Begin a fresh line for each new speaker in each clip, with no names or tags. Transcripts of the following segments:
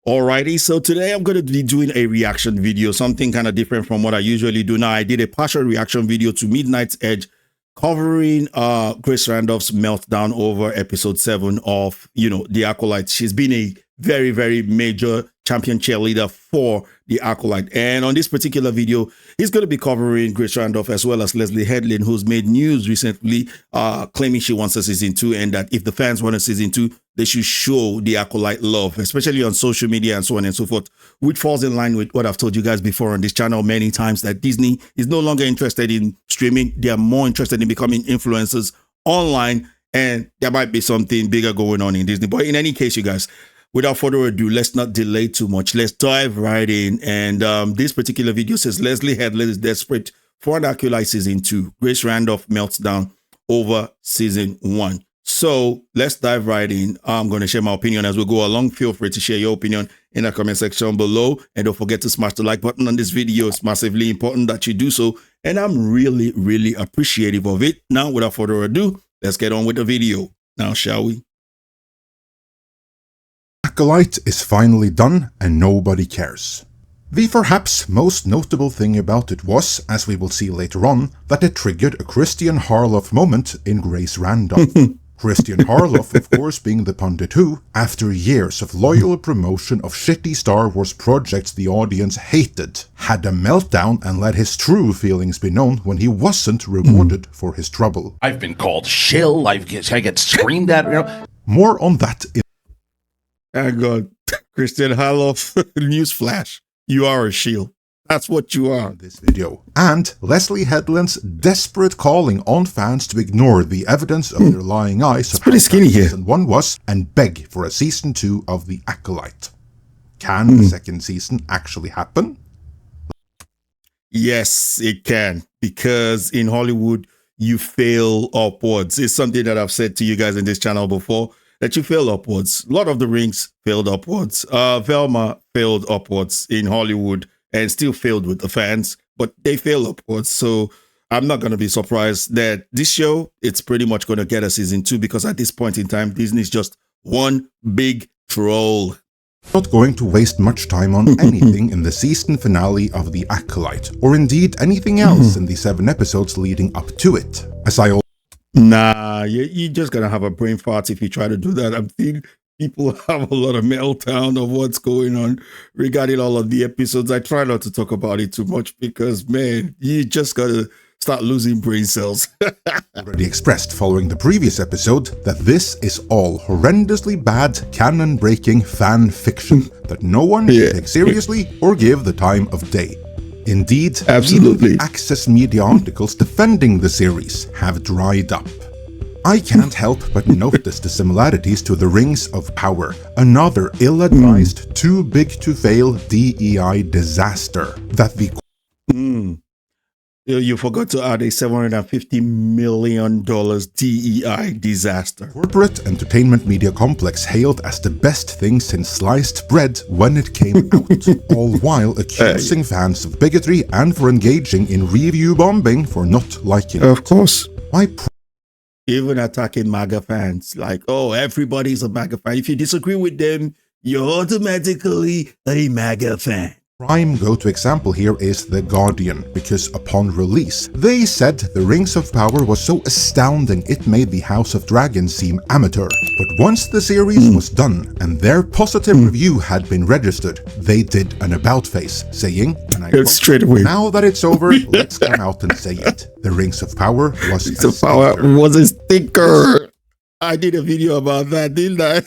Alrighty, so today I'm going to be doing a reaction video, something kind of different from what I usually do. Now, I did a partial reaction video to Midnight's Edge covering Grace Randolph's meltdown over episode 7 of, The Acolyte. She's been a very, very major champion cheerleader for The Acolyte. And on this particular video, he's going to be covering Grace Randolph as well as Leslie Headland, who's made news recently claiming she wants a season 2 and that if the fans want a season 2, they should show The Acolyte love, especially on social media and so on and so forth, which falls in line with what I've told you guys before on this channel many times, that Disney is no longer interested in streaming. They are more interested in becoming influencers online, and there might be something bigger going on in Disney. But in any case, you guys, without further ado, let's not delay too much. Let's dive right in. And this particular video says Leslie Headland is desperate for an Acolyte season 2. Grace Randolph melts down over season 1. So let's dive right in. I'm going to share my opinion as we go along. Feel free to share your opinion in the comment section below. And don't forget to smash the like button on this video. It's massively important that you do so. And I'm really, really appreciative of it. Now, without further ado, let's get on with the video. Now, shall we?
Acolyte is finally done and nobody cares. The perhaps most notable thing about it was, as we will see later on, that it triggered a Christian Harloff moment in Grace Randolph. Christian Harloff, of course, being the pundit who, after years of loyal promotion of shitty Star Wars projects the audience hated, had a meltdown and let his true feelings be known when he wasn't rewarded for his trouble.
I've been called shill, I get screamed at,
More on that in
Thank God. Christian Harloff, newsflash. You are a shield. That's what you are.
This video. And Leslie Headland's desperate calling on fans to ignore the evidence of their lying eyes of
pretty skinny here.
Season 1 was and beg for a season 2 of The Acolyte. Can the second season actually happen?
Yes, it can. Because in Hollywood, you fail upwards. It's something that I've said to you guys in this channel before, that you fail upwards. Lord of the Rings failed upwards. Velma failed upwards in Hollywood and still failed with the fans, but they fail upwards. So I'm not going to be surprised that this show, it's pretty much going to get a season 2, because at this point in time, Disney's just one big troll.
Not going to waste much time on anything in the season finale of The Acolyte, or indeed anything else in the 7 episodes leading up to it. As I
Nah, you're just going to have a brain fart if you try to do that. I'm seeing people have a lot of meltdown of what's going on regarding all of the episodes. I try not to talk about it too much because, man, you just got to start losing brain cells.
already expressed following the previous episode that this is all horrendously bad, canon-breaking fan fiction that no one can take seriously or give the time of day. Indeed,
absolutely,
even Access Media articles defending the series have dried up. I can't help but notice the similarities to The Rings of Power, another ill-advised, too big to fail DEI disaster that the
You forgot to add a $750 million DEI disaster.
corporate entertainment media complex hailed as the best thing since sliced bread when it came out, all while accusing fans of bigotry and for engaging in review bombing for not liking it.
Of course.
My
Even attacking MAGA fans, like, oh, everybody's a MAGA fan. If you disagree with them, you're automatically a MAGA fan.
prime go-to example here is The Guardian, because upon release, they said The Rings of Power was so astounding it made the House of Dragons seem amateur. But once the series was done and their positive review had been registered, they did an about-face, saying, and I quote,
straight away.
"Now that it's over, let's come out and say it. The Rings of Power was a
Power
stinker."
was a stinker. I did a video about that, didn't I?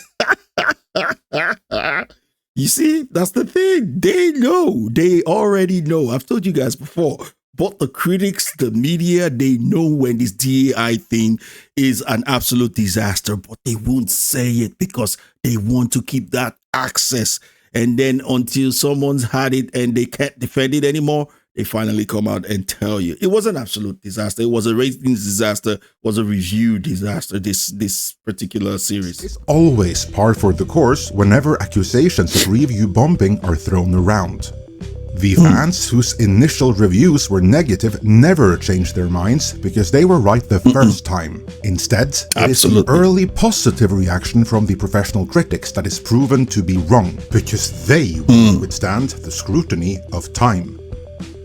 You see, that's the thing. They know. They already know. I've told you guys before. But the critics, the media, they know when this DEI thing is an absolute disaster, but they won't say it because they want to keep that access. And then until someone's had it and they can't defend it anymore, they finally come out and tell you. It was an absolute disaster. It was a ratings disaster, it was a review disaster, this particular series.
It's always par for the course whenever accusations of review bombing are thrown around. The fans whose initial reviews were negative never changed their minds because they were right the first time. Instead, it is the early positive reaction from the professional critics that is proven to be wrong because they will withstand the scrutiny of time.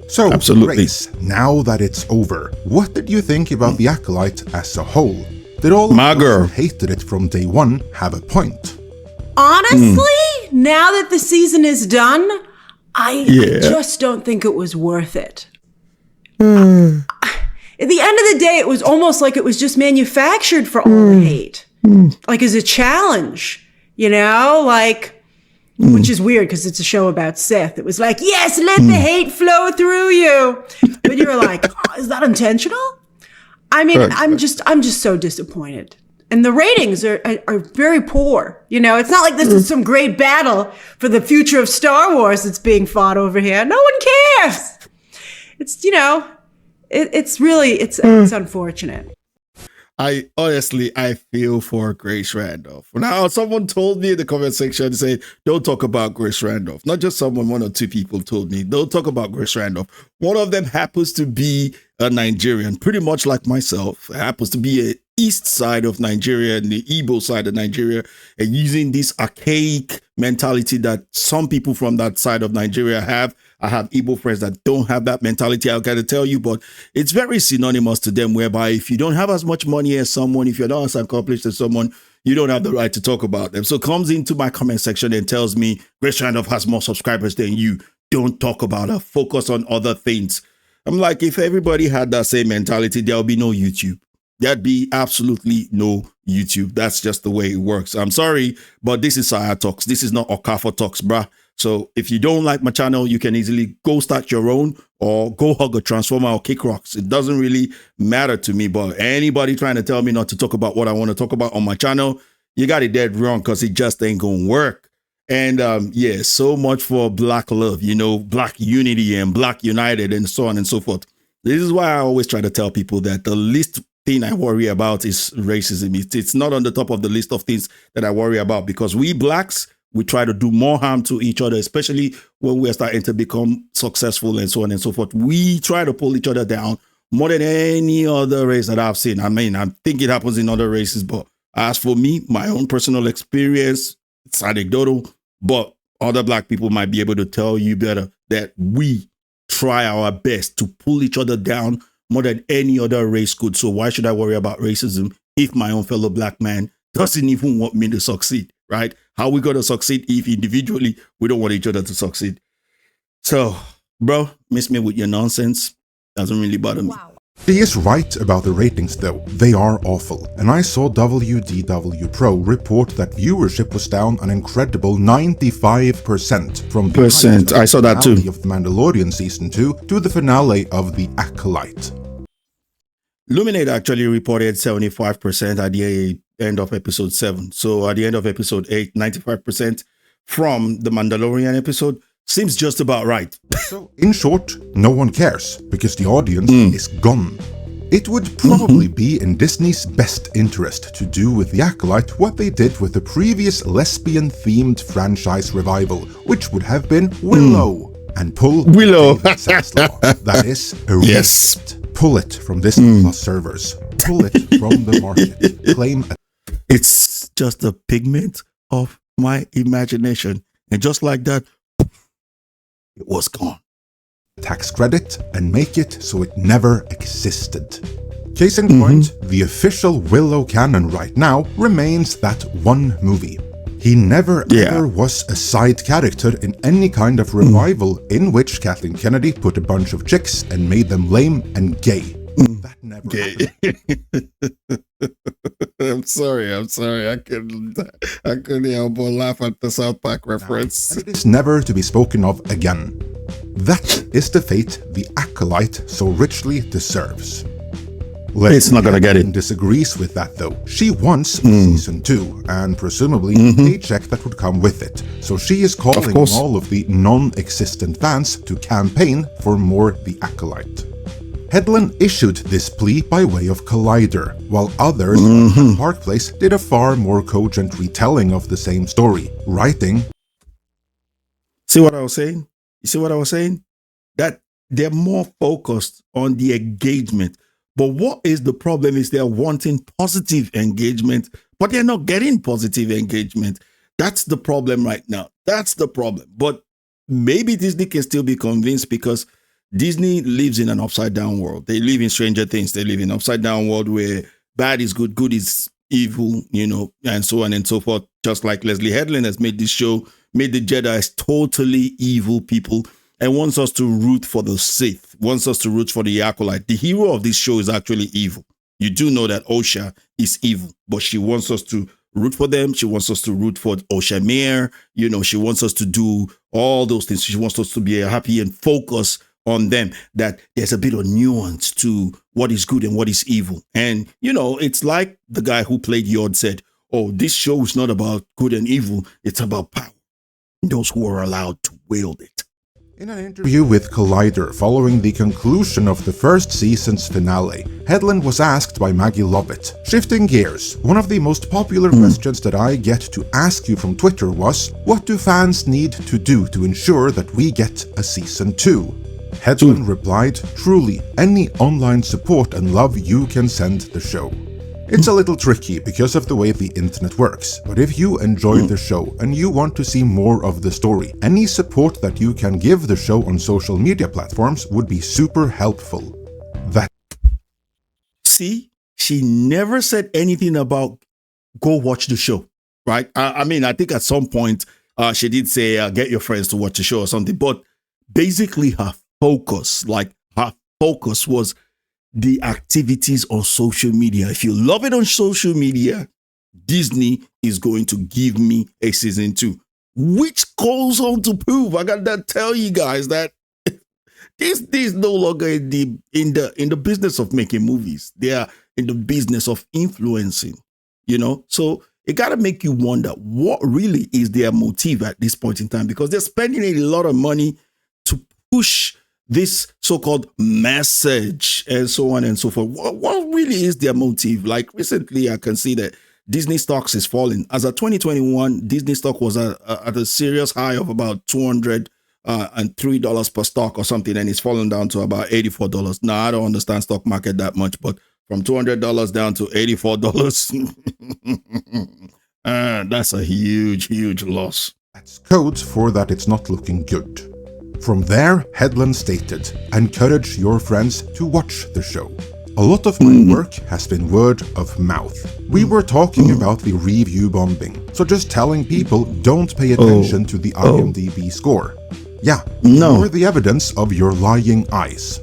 So, Grace, now that it's over, what did you think about The Acolyte as a whole? Did all of those who hated it from day one have a point?
Honestly, now that the season is done, I just don't think it was worth it. At the end of the day, it was almost like it was just manufactured for all the hate. Like as a challenge, you know? Like, which is weird because it's a show about Sith. It was like, yes, let the hate flow through you. But you're like, oh, is that intentional? I mean, I'm just so disappointed. And the ratings are very poor. You know, it's not like this is some great battle for the future of Star Wars that's being fought over here. No one cares. It's, you know, it's really unfortunate.
I feel for Grace Randolph. Now, someone told me in the comment section, say, don't talk about Grace Randolph. Not just someone, one or two people told me, don't talk about Grace Randolph. One of them happens to be a Nigerian, pretty much like myself, happens to be a east side of Nigeria and the Igbo side of Nigeria, and using this archaic mentality that some people from that side of Nigeria have. I have Igbo friends that don't have that mentality, I've got to tell you, but it's very synonymous to them, whereby if you don't have as much money as someone, if you're not as accomplished as someone, you don't have the right to talk about them. So comes into my comment section and tells me, Grace Randolph has more subscribers than you. Don't talk about her. Focus on other things. I'm like, if everybody had that same mentality, there'll be no YouTube. There'd be absolutely no YouTube. That's just the way it works. I'm sorry, but this is Saya Talks. This is not Okafor Talks, bruh. So if you don't like my channel, you can easily go start your own or go hug a transformer or kick rocks. It doesn't really matter to me, but anybody trying to tell me not to talk about what I want to talk about on my channel, you got it dead wrong because it just ain't going to work. And yeah, so much for Black love, you know, Black unity and Black united and so on and so forth. This is why I always try to tell people that the least thing I worry about is racism. It's not on the top of the list of things that I worry about, because we Blacks, we try to do more harm to each other, especially when we're starting to become successful and so on and so forth. We try to pull each other down more than any other race that I've seen. I mean, I think it happens in other races, but as for me, my own personal experience, it's anecdotal, but other Black people might be able to tell you better that we try our best to pull each other down more than any other race could. So why should I worry about racism if my own fellow Black man doesn't even want me to succeed, right? How we going to succeed if individually we don't want each other to succeed? So, bro, miss me with your nonsense. Doesn't really bother me. Wow.
She is right about the ratings though, they are awful, and I saw WDW Pro report that viewership was down an incredible 95% from the
I saw that too.
Of The Mandalorian Season 2 to the finale of The Acolyte.
Luminate actually reported 75% at the end of episode 7. So at the end of episode 8, 95% from the Mandalorian episode seems just about right.
So, in short, no one cares, because the audience is gone. It would probably be in Disney's best interest to do with The Acolyte what they did with the previous lesbian-themed franchise revival, which would have been Willow, and pull
Willow.
That is a yes. Pull it from Disney Plus servers. Pull it from the market. Claim
it's just a pigment of my imagination. And just like that, it was gone.
Tax credit and make it so it never existed. Case in point, the official Willow canon right now remains that one movie. He never ever was a side character in any kind of revival in which Kathleen Kennedy put a bunch of chicks and made them lame and gay. That never happened.
I'm sorry. I couldn't help but laugh at the South Park reference.
It is never to be spoken of again. That is the fate the Acolyte so richly deserves.
It's not gonna get it.
Disagrees with that though. She wants season 2 and presumably a paycheck that would come with it. So she is calling on all of the non-existent fans to campaign for more The Acolyte. Headland issued this plea by way of Collider, while others at Park Place did a far more cogent retelling of the same story, writing,
See what I was saying? You see what I was saying? that they're more focused on the engagement. But what is the problem is they're wanting positive engagement, but they're not getting positive engagement. That's the problem right now. That's the problem. But maybe Disney can still be convinced because Disney lives in an upside down world. They live in Stranger Things. They live in an upside down world where bad is good, good is evil, and so on and so forth. Just like Leslie Headland has made this show, made the Jedi as totally evil people and wants us to root for the Sith, wants us to root for the Acolyte. The hero of this show is actually evil. You do know that Osha is evil, but she wants us to root for them. She wants us to root for Osha Mayer. She wants us to do all those things. She wants us to be happy and focus on them, that there's a bit of nuance to what is good and what is evil. And, it's like the guy who played Yod said, oh, this show is not about good and evil. It's about power. Those who are allowed to wield it.
In an interview with Collider following the conclusion of the first season's finale, Headland was asked by Maggie Lovett, shifting gears, one of the most popular questions that I get to ask you from Twitter was, what do fans need to do to ensure that we get a season 2? Headland replied, truly, any online support and love you can send the show. It's a little tricky because of the way the internet works, but if you enjoy the show and you want to see more of the story, any support that you can give the show on social media platforms would be super helpful.
See, she never said anything about go watch the show, right? I think at some point she did say get your friends to watch the show or something, but basically her focus was the activities on social media. If you love it on social media, Disney is going to give me a season 2, which goes on to prove, I got to tell you guys that Disney is no longer in the business of making movies. They are in the business of influencing, So it got to make you wonder what really is their motive at this point in time, because they're spending a lot of money to push this so-called message and so on and so forth. What really is their motive? Like recently, I can see that Disney stocks is falling. As of 2021, Disney stock was at a serious high of about $203 per stock or something, and it's fallen down to about $84. Now, I don't understand stock market that much, but from $200 down to $84, that's a huge, huge loss.
That's code for that it's not looking good. From there, Headland stated, encourage your friends to watch the show. A lot of my work has been word of mouth. We were talking about the review bombing, so just telling people don't pay attention to the IMDb score. Yeah, ignore the evidence of your lying eyes.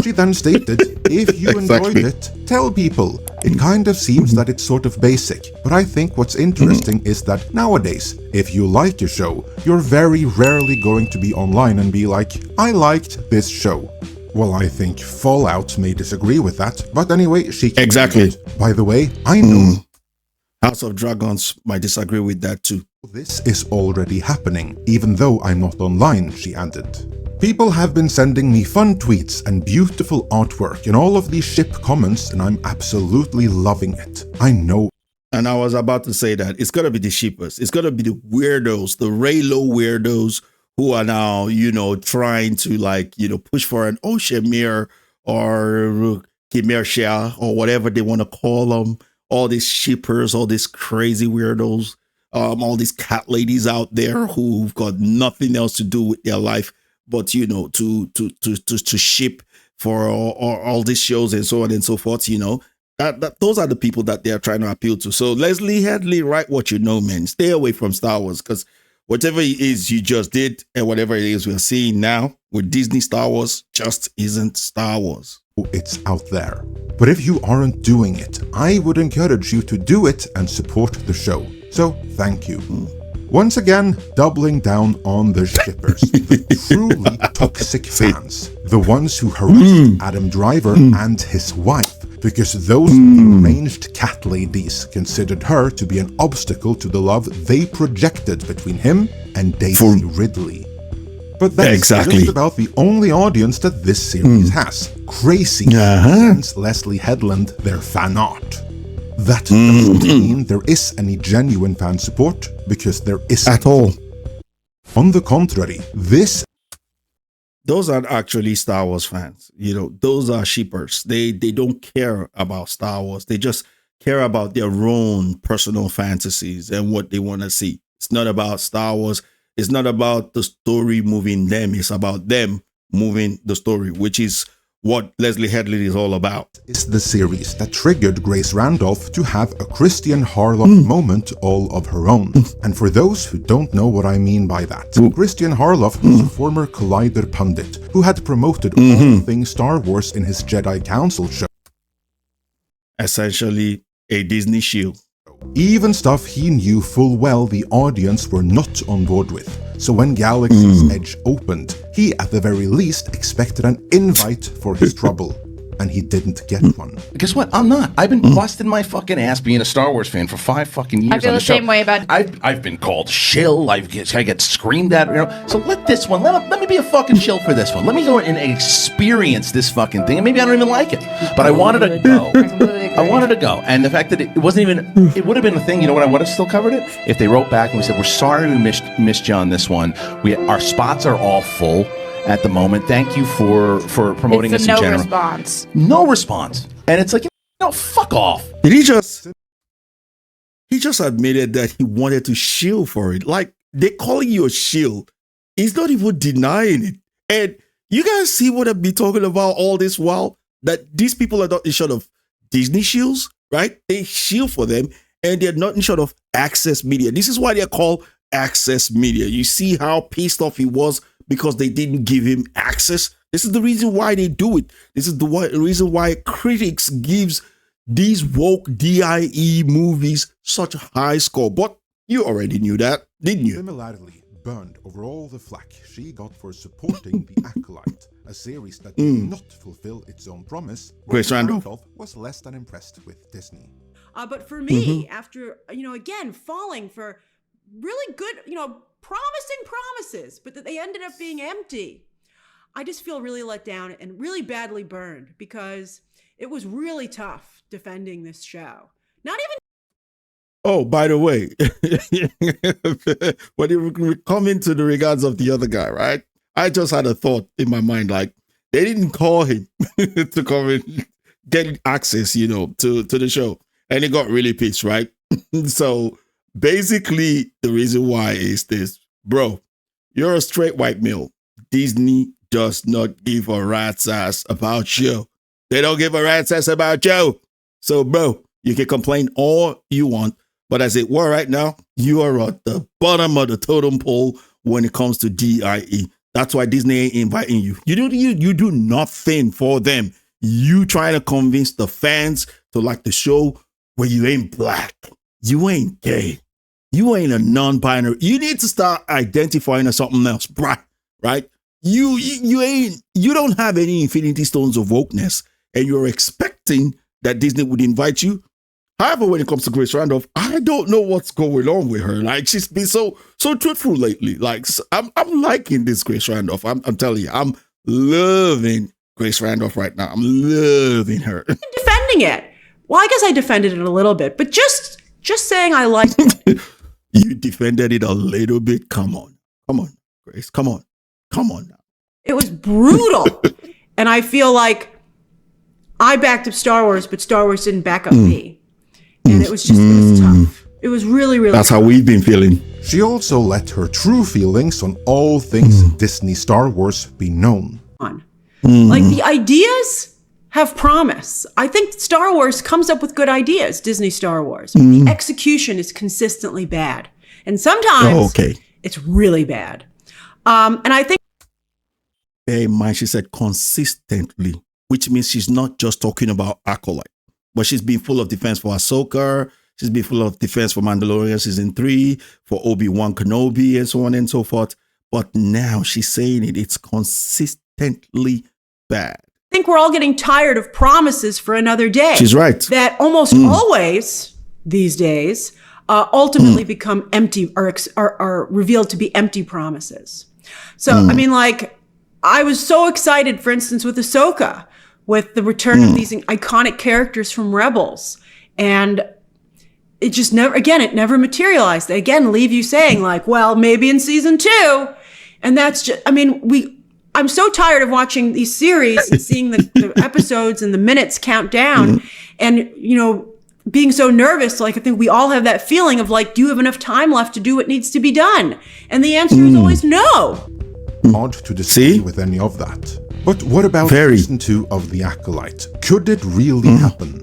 She then stated, if you enjoyed it, tell people. It kind of seems that it's sort of basic, but I think what's interesting is that nowadays, if you like a show, you're very rarely going to be online and be like, I liked this show. Well, I think Fallout may disagree with that, but anyway, she continued.
Exactly.
By the way, I know
House of Dragons might disagree with that too.
This is already happening, even though I'm not online, she added. People have been sending me fun tweets and beautiful artwork and all of these ship comments, and I'm absolutely loving it. I know.
And I was about to say that it's going to be the shippers. It's going to be the weirdos, the Reylo weirdos who are now, trying to push for an Oshemir or Kimersha or whatever they want to call them. All these shippers, all these crazy weirdos, all these cat ladies out there who've got nothing else to do with their life but to ship for all these shows and so on and so forth. That those are the people that they are trying to appeal to. So Leslie Headley, write what you know, man. Stay away from Star Wars, because whatever it is you just did and whatever it is we're seeing now with Disney Star Wars just isn't Star Wars.
It's out there. But if you aren't doing it, I would encourage you to do it and support the show. So thank you. Once again, doubling down on the shippers, the truly toxic fans, the ones who harassed Adam Driver and his wife, because those deranged cat ladies considered her to be an obstacle to the love they projected between him and Daisy Ridley. But that's just about the only audience that this series has. Crazy sends Leslie Headland their fan art. That doesn't mean there is any genuine fan support, because there isn't.
At all.
On the contrary, this
those aren't actually Star Wars fans. You know, those are sheepers. They don't care about Star Wars. They just care about their own personal fantasies and what they want to see. It's not about Star Wars. It's not about the story moving them. It's about them moving the story, which is what Leslie Headley is all about.
Is the series that triggered Grace Randolph to have a Christian Harloff moment all of her own. And for those who don't know what I mean by that, Christian Harloff was a former Collider pundit who had promoted all things Star Wars in his Jedi Council show.
Essentially a Disney shield.
Even stuff he knew full well the audience were not on board with. So when Galaxy's Edge opened, he at the very least expected an invite for his trouble. And he didn't get one.
Guess what? I'm not. I've been busting my fucking ass being a Star Wars fan for 5 fucking years.
I feel
on
the
show.
same way about.
I've been called shill. I get screamed at. You know. So let this one. Let me be a fucking shill for this one. Let me go and experience this fucking thing. And maybe I don't even like it, but I wanted to go. I wanted to go. And the fact that it wasn't even. It would have been a thing. You know what? I would have still covered it if they wrote back and we said, "We're sorry we missed you on this one. Our spots are all full at the moment. Thank you for promoting
It's
us
a
in
no
general."
response.
No response. And it's like, no, fuck off.
Did he just admitted that he wanted to shield for it. Like, they're calling you a shield. He's not even denying it. And you guys see what I've been talking about all this while? That these people are not in short of Disney shields, right? They shield for them, and they're not in short of Access Media. This is why they're called Access Media. You see how pissed off he was because they didn't give him access. This is the reason why they do it. This is the reason why critics gives these woke DIE movies such a high score. But you already knew that, didn't you?
Similarly, burned over all the flack she got for supporting The Acolyte, a series that did not fulfill its own promise.
Grace Randolph
was less than impressed with Disney.
But for me, after, again, falling for really good, promising promises, but that they ended up being empty, I just feel really let down and really badly burned because it was really tough defending this show. Not even.
Oh, by the way, when you come into the regards of the other guy, right? I just had a thought in my mind, like, they didn't call him to come and get access, to the show. And he got really pissed, right? So basically, the reason why is this, bro, you're a straight white male. Disney does not give a rat's ass about you. They don't give a rat's ass about you. So, bro, you can complain all you want, but as it were right now, you are at the bottom of the totem pole when it comes to DIE. That's why Disney ain't inviting you. You do nothing for them. You trying to convince the fans to like the show where you ain't black. You ain't gay. You ain't a non-binary. You need to start identifying as something else, right? You don't have any infinity stones of wokeness, and you're expecting that Disney would invite you. However, when it comes to Grace Randolph, I don't know what's going on with her. Like, she's been so truthful lately. Like, I'm liking this Grace Randolph. I'm telling you, I'm loving Grace Randolph right now. I'm loving her.
Defending it. Well, I guess I defended it a little bit, but just saying I liked it.
You defended it a little bit. Come on, Grace. Come on now.
It was brutal. And I feel like I backed up Star Wars, but Star Wars didn't back up me. And it was tough. It was really, really
That's
tough.
how we've been feeling.
She also let her true feelings on all things Disney Star Wars be known.
Like, the ideas have promise. I think Star Wars comes up with good ideas, Disney Star Wars. The execution is consistently bad. And sometimes it's really bad. And I think
Bear in mind, she said consistently, which means she's not just talking about Acolyte, but she's been full of defense for Ahsoka. She's been full of defense for Mandalorian Season 3, for Obi-Wan Kenobi, and so on and so forth. But now she's saying it's consistently bad.
I think we're all getting tired of promises for another day.
She's right.
That almost always these days ultimately become empty or are revealed to be empty promises. So, I mean, like, I was so excited, for instance, with Ahsoka, with the return of these iconic characters from Rebels. And it just it never materialized. They again leave you saying, like, well, maybe in season 2. And that's just, I mean, I'm so tired of watching these series and seeing the episodes and the minutes count down, and being so nervous. Like, I think we all have that feeling of like, do you have enough time left to do what needs to be done? And the answer is always no.
Hard to disagree with any of that. But what about season 2 of The Acolyte? Could it really happen?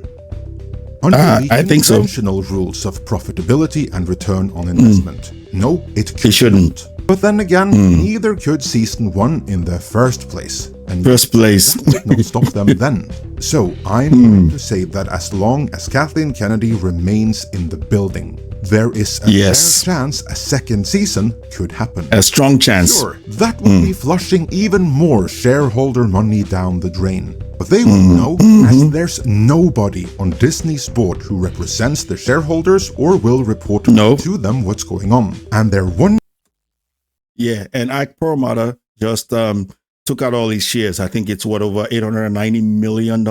Under the
I think so.
conventional rules of profitability and return on investment, no, it
shouldn't.
But then again, neither could season 1 in the first place. And
First place.
that did not stop them then. So I'm going to say that as long as Kathleen Kennedy remains in the building, there is a fair chance a second season could happen.
A strong chance.
Sure, that would be flushing even more shareholder money down the drain. But they won't know, as there's nobody on Disney's board who represents the shareholders or will report to them what's going on. And they're one.
Yeah, and Ike Perlmutter just took out all his shares. I think it's over $890 million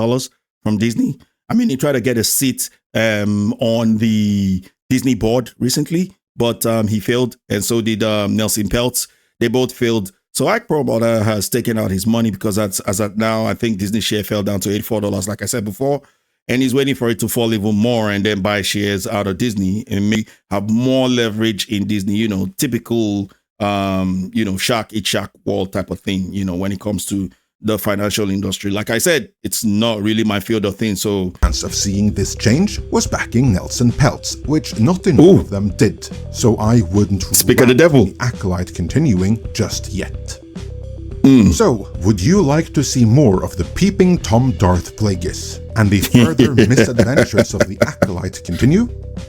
from Disney. I mean, he tried to get a seat on the Disney board recently, but he failed, and so did Nelson Peltz. They both failed. So Ike Perlmutter has taken out his money because as at now, I think Disney share fell down to $84, like I said before, and he's waiting for it to fall even more and then buy shares out of Disney and maybe have more leverage in Disney. Typical shark eat shark wall type of thing. When it comes to the financial industry, like I said, it's not really my field of thing. So
chance of seeing this change was backing Nelson Peltz, which not enough of them did. So I wouldn't
speak of the devil.
The Acolyte continuing just yet. So, would you like to see more of the peeping Tom Darth Plagueis and the further misadventures of the Acolyte continue?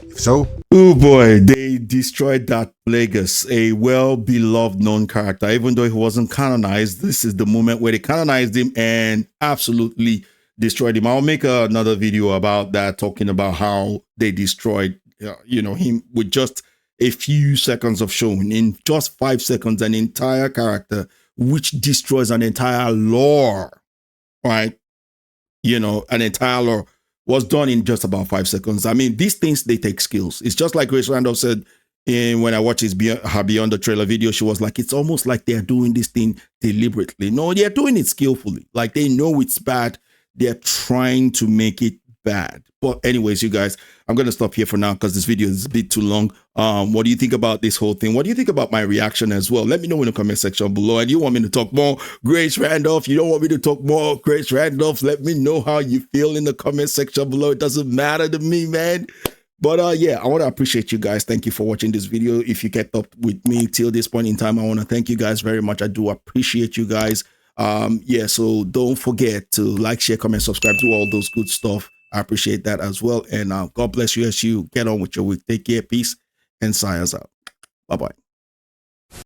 If so,
oh boy, they destroyed Darth Plagueis, a well-beloved known character. Even though he wasn't canonized, this is the moment where they canonized him and absolutely destroyed him. I'll make another video about that, talking about how they destroyed him with just a few seconds of showing. In just 5 seconds, an entire character which destroys an entire lore, right? An entire lore was done in just about 5 seconds. I mean, these things, they take skills. It's just like Grace Randolph said when I watched her Beyond the Trailer video. She was like, it's almost like they're doing this thing deliberately. No, they're doing it skillfully. Like, they know it's bad. They're trying to make it bad. But anyways, you guys, I'm going to stop here for now because this video is a bit too long. What do you think about this whole thing? What do you think about my reaction as well? Let me know in the comment section below. And you want me to talk more Grace Randolph? You don't want me to talk more Grace Randolph? Let me know how you feel in the comment section below. It doesn't matter to me, man. But yeah, I want to appreciate you guys. Thank you for watching this video. If you kept up with me till this point in time, I want to thank you guys very much. I do appreciate you guys. Yeah, so don't forget to like, share, comment, subscribe, do all those good stuff. I appreciate that as well. And God bless you as you get on with your week. Take care, peace, and Science out. Bye-bye.